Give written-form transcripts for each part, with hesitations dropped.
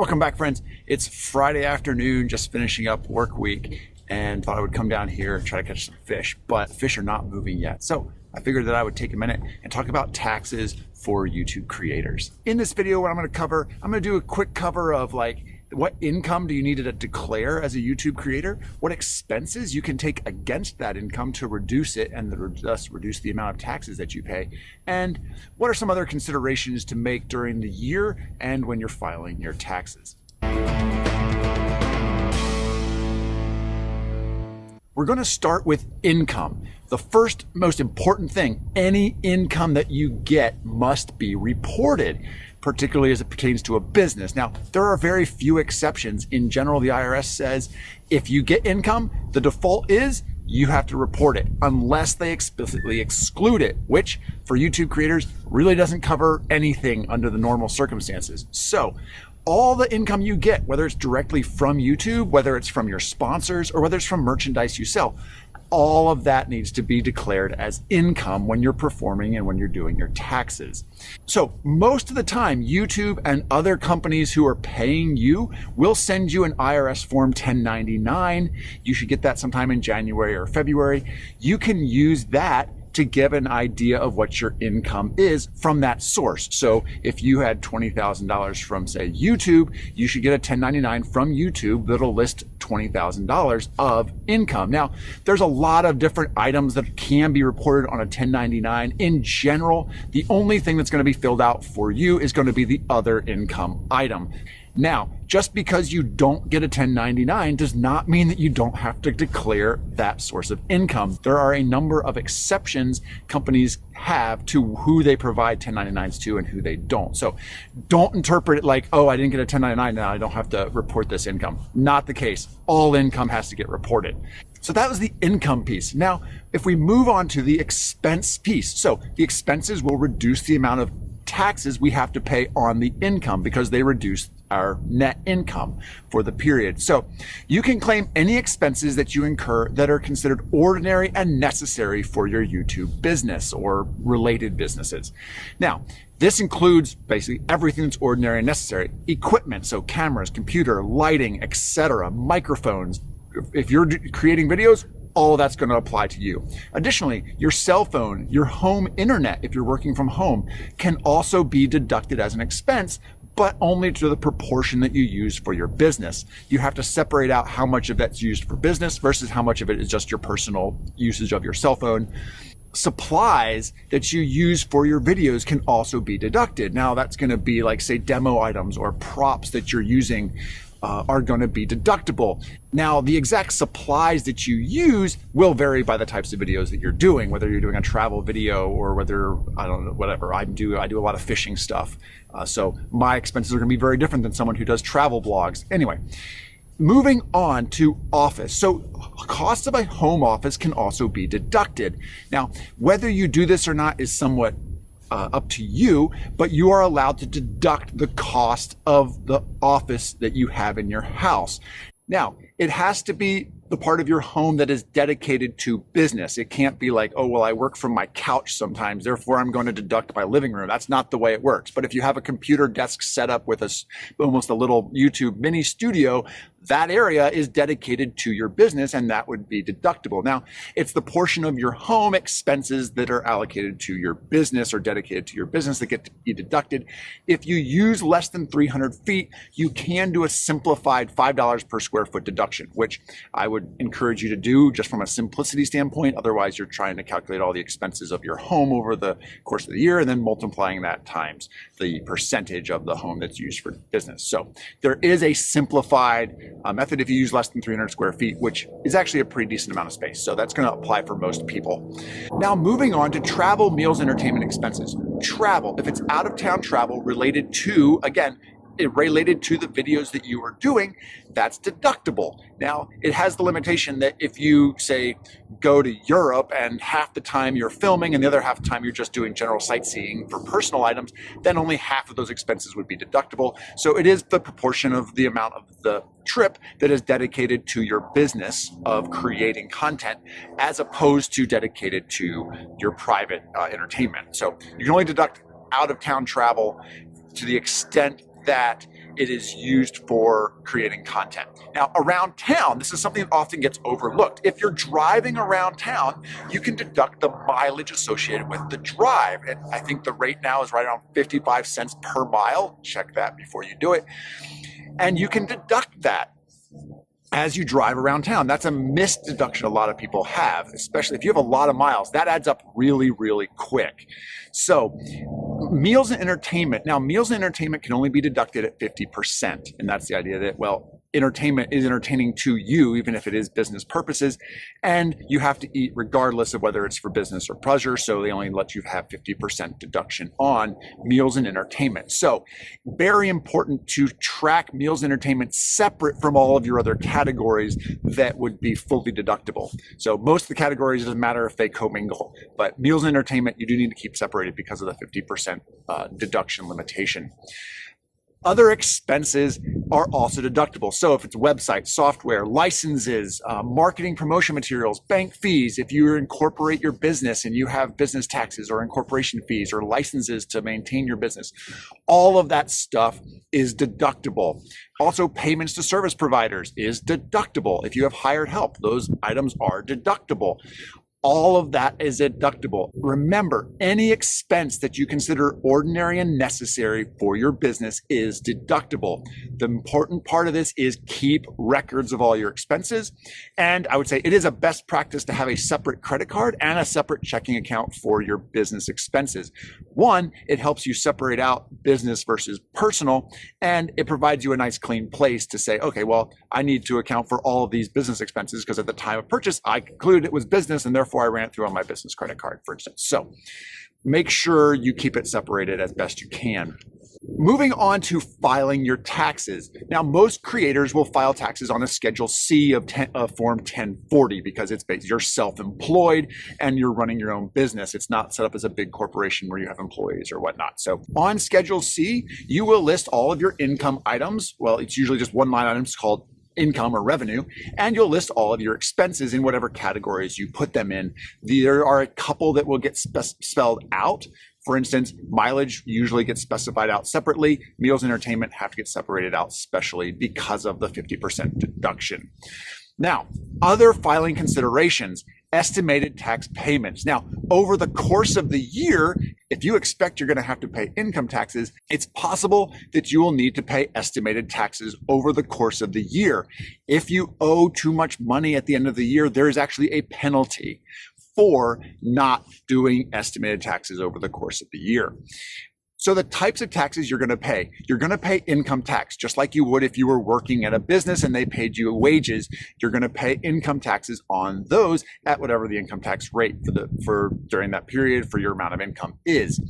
Welcome back, friends. It's Friday afternoon, just finishing up work week, and thought I would come down here and try to catch some fish, but fish are not moving yet. So I figured that I would take a minute and talk about taxes for YouTube creators. In this video, what I'm going to do a quick cover of what income do you need to declare as a YouTube creator, what expenses you can take against that income to reduce it and thus reduce the amount of taxes that you pay, and what are some other considerations to make during the year and when you're filing your taxes. We're going to start with income. The first most important thing, any income that you get must be reported, particularly as it pertains to a business. Now, there are very few exceptions. In general, the IRS says if you get income, the default is you have to report it unless they explicitly exclude it, which for YouTube creators really doesn't cover anything under the normal circumstances. So all the income you get, whether it's directly from YouTube, whether it's from your sponsors, or whether it's from merchandise you sell, all of that needs to be declared as income when you're performing and when you're doing your taxes. So most of the time, YouTube and other companies who are paying you will send you an IRS Form 1099. You should get that sometime in January or February. You can use that to give an idea of what your income is from that source. So if you had $20,000 from, say, YouTube, you should get a 1099 from YouTube that'll list $20,000 of income. Now, there's a lot of different items that can be reported on a 1099. In general, the only thing that's going to be filled out for you is going to be the other income item. Now, just because you don't get a 1099 does not mean that you don't have to declare that source of income. There are a number of exceptions companies have to who they provide 1099s to and who they don't. So don't interpret it like, oh, I didn't get a 1099, now I don't have to report this income. Not the case. All income has to get reported. So that was the income piece. Now, if we move on to the expense piece, so the expenses will reduce the amount of taxes we have to pay on the income because they reduce our net income for the period. So you can claim any expenses that you incur that are considered ordinary and necessary for your YouTube business or related businesses. Now, this includes basically everything that's ordinary and necessary. Equipment, so cameras, computer, lighting, etc., microphones. If you're creating videos, all of that's going to apply to you. Additionally, your cell phone, your home internet, if you're working from home, can also be deducted as an expense, but only to the proportion that you use for your business. You have to separate out how much of that's used for business versus how much of it is just your personal usage of your cell phone. Supplies that you use for your videos can also be deducted. Now, that's going to be like, say, demo items or props that you're using are going to be deductible. Now, the exact supplies that you use will vary by the types of videos that you're doing, whether you're doing a travel video or whether, I don't know, whatever. I do a lot of fishing stuff. So my expenses are going to be very different than someone who does travel blogs. Anyway, moving on to office. So costs of a home office can also be deducted. Now, whether you do this or not is somewhat up to you, but you are allowed to deduct the cost of the office that you have in your house. Now, it has to be the part of your home that is dedicated to business. It can't be like, oh, well, I work from my couch sometimes, therefore I'm going to deduct my living room. That's not the way it works. But if you have a computer desk set up with almost a little YouTube mini studio, that area is dedicated to your business and that would be deductible. Now, it's the portion of your home expenses that are allocated to your business or dedicated to your business that get to be deducted. If you use less than 300 feet, you can do a simplified $5 per square foot deduction, which I would encourage you to do just from a simplicity standpoint. Otherwise, you're trying to calculate all the expenses of your home over the course of the year and then multiplying that times the percentage of the home that's used for business. So there is a simplified method if you use less than 300 square feet, which is actually a pretty decent amount of space. So that's going to apply for most people. Now, moving on to travel, meals, entertainment expenses. Travel, if it's out of town travel related to, again, related to the videos that you are doing, that's deductible. Now, it has the limitation that if you, say, go to Europe and half the time you're filming and the other half the time you're just doing general sightseeing for personal items, then only half of those expenses would be deductible. So it is the proportion of the amount of the trip that is dedicated to your business of creating content as opposed to dedicated to your private entertainment. So you can only deduct out of town travel to the extent that it is used for creating content. Now, around town, this is something that often gets overlooked. If you're driving around town, you can deduct the mileage associated with the drive. And I think the rate now is right around 55 cents per mile. Check that before you do it. And you can deduct that as you drive around town. That's a missed deduction a lot of people have, especially if you have a lot of miles. That adds up really, really quick. So meals and entertainment. Now, meals and entertainment can only be deducted at 50%. And that's the idea that, well, entertainment is entertaining to you, even if it is business purposes, and you have to eat regardless of whether it's for business or pleasure. So they only let you have 50% deduction on meals and entertainment. So very important to track meals and entertainment separate from all of your other categories that would be fully deductible. So most of the categories, it doesn't matter if they commingle, but meals and entertainment, you do need to keep separated because of the 50% deduction limitation. Other expenses are also deductible. So if it's website, software, licenses, marketing promotion materials, bank fees, if you incorporate your business and you have business taxes or incorporation fees or licenses to maintain your business, all of that stuff is deductible. Also, payments to service providers is deductible. If you have hired help, those items are deductible. All of that is deductible. Remember, any expense that you consider ordinary and necessary for your business is deductible. The important part of this is keep records of all your expenses. And I would say it is a best practice to have a separate credit card and a separate checking account for your business expenses. One, it helps you separate out business versus personal, and it provides you a nice clean place to say, okay, well, I need to account for all of these business expenses because at the time of purchase, I concluded it was business and therefore I ran it through on my business credit card, for instance. So make sure you keep it separated as best you can. Moving on to filing your taxes. Now, most creators will file taxes on a Schedule C of Form 1040 because it's based, you're self-employed and you're running your own business. It's not set up as a big corporation where you have employees or whatnot. So on Schedule C, you will list all of your income items. Well, it's usually just one line item. It's called income or revenue, and you'll list all of your expenses in whatever categories you put them in. There are a couple that will get spelled out. For instance, mileage usually gets specified out separately. Meals and entertainment have to get separated out specially because of the 50% deduction. Now, other filing considerations, estimated tax payments. Now, over the course of the year, if you expect you're going to have to pay income taxes, it's possible that you will need to pay estimated taxes over the course of the year. If you owe too much money at the end of the year, there is actually a penalty for not doing estimated taxes over the course of the year. So the types of taxes you're going to pay income tax, just like you would if you were working at a business and they paid you wages. You're going to pay income taxes on those at whatever the income tax rate for during that period for your amount of income is.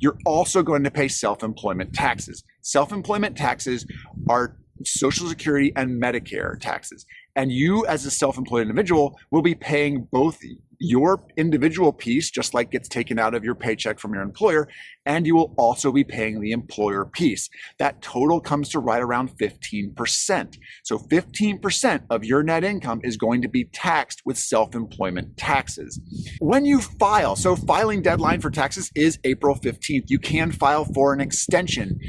You're also going to pay self-employment taxes. Self-employment taxes are Social Security and Medicare taxes. And you as a self-employed individual will be paying both your individual piece, just like gets taken out of your paycheck from your employer, and you will also be paying the employer piece. That total comes to right around 15%. So 15% of your net income is going to be taxed with self-employment taxes. When you file, so filing deadline for taxes is April 15th. You can file for an extension.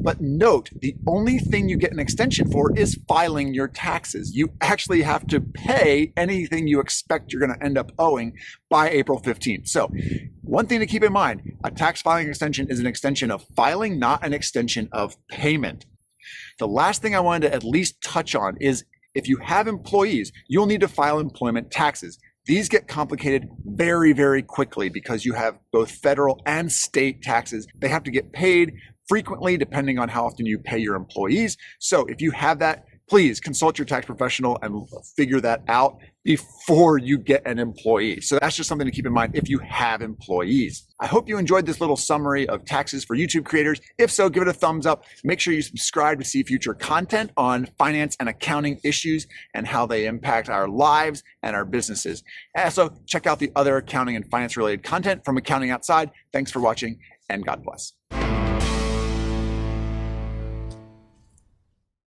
But note, the only thing you get an extension for is filing your taxes. You actually have to pay anything you expect you're going to end up owing by April 15th. So one thing to keep in mind, a tax filing extension is an extension of filing, not an extension of payment. The last thing I wanted to at least touch on is if you have employees, you'll need to file employment taxes. These get complicated very, very quickly because you have both federal and state taxes. They have to get paid frequently depending on how often you pay your employees. So if you have that, please consult your tax professional and figure that out before you get an employee. So that's just something to keep in mind if you have employees. I hope you enjoyed this little summary of taxes for YouTube creators. If so, give it a thumbs up. Make sure you subscribe to see future content on finance and accounting issues and how they impact our lives and our businesses. And also, check out the other accounting and finance related content from Accounting Outside. Thanks for watching, and God bless.